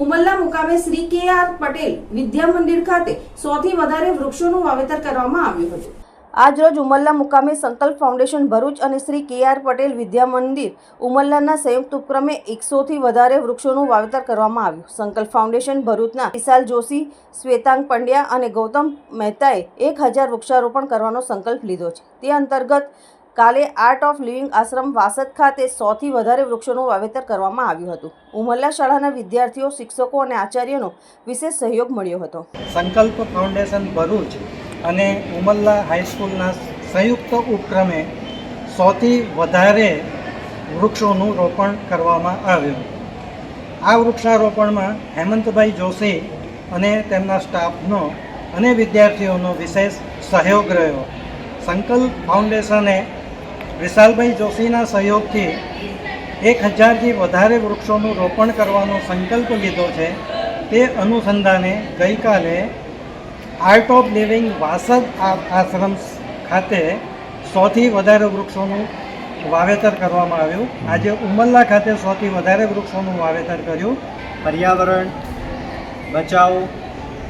ઉમલ્લા મુકામે શ્રી કે.આર. પટેલ વિદ્યા મંદિર ખાતે 100 થી વધારે વૃક્ષોનું વાવેતર કરવામાં આવ્યું હતું। આજ રોજ ઉમલ્લા મુકામે સંકલ્પ ફાઉન્ડેશન ભરૂચ અને શ્રી કે.આર. પટેલ વિદ્યા મંદિર ઉમલ્લાના સંયુક્ત ઉપક્રમે 100 થી વધારે વૃક્ષોનું વાવેતર કરવામાં આવ્યું। સંકલ્પ ફાઉન્ડેશન ભરૂચના વિશાલ જોશી, શ્વેતાંગ પંડ્યા અને ગૌતમ મહેતાએ 1000 વૃક્ષારોપણ કરવાનો સંકલ્પ લીધો છે। તે અંતર્ગત કાલે આર્ટ ઓફ લિવિંગ આશ્રમ વાસદ ખાતે 100 થી વધારે વૃક્ષોનું વાવેતર કરવામાં આવ્યું હતું। ઉમલ્લા શાળાના વિદ્યાર્થીઓ, શિક્ષકો અને આચાર્યોનો વિશેષ સહયોગ મળ્યો હતો। સંકલ્પ ફાઉન્ડેશન ભરૂચ અને ઉમલ્લા હાઈસ્કૂલના સંયુક્ત ઉપક્રમે 100 થી વધારે વૃક્ષોનું રોપણ કરવામાં આવ્યું। આ વૃક્ષારોપણમાં હેમંતભાઈ જોશી અને તેમના સ્ટાફનો અને વિદ્યાર્થીઓનો વિશેષ સહયોગ રહ્યો। સંકલ્પ ફાઉન્ડેશને વિશાલભાઈ જોશીના સહયોગથી 1000થી વધારે વૃક્ષોનું રોપણ કરવાનો સંકલ્પ લીધો છે। તે અનુસંધાને ગઈકાલે આર્ટ ઓફ લિવિંગ વાસદ આશ્રમ ખાતે 100 થી વધારે વૃક્ષોનું વાવેતર કરવામાં આવ્યું। આજે ઉમલ્લા ખાતે 100 થી વધારે વૃક્ષોનું વાવેતર કર્યું। પર્યાવરણ બચાવો,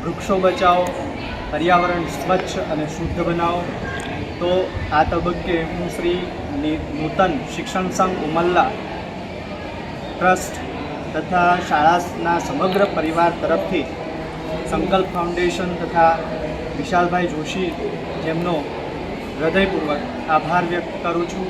વૃક્ષો બચાવો, પર્યાવરણ સ્વચ્છ અને શુદ્ધ બનાવો। તો આ તબક્કે હું શ્રી નૂતન શિક્ષણ સંઘ ઉમલ્લા ટ્રસ્ટ તથા શાળાના સમગ્ર પરિવાર તરફથી સંકલ્પ ફાઉન્ડેશન તથા વિશાલભાઈ જોશી જેમનો હૃદયપૂર્વક આભાર વ્યક્ત કરું છું।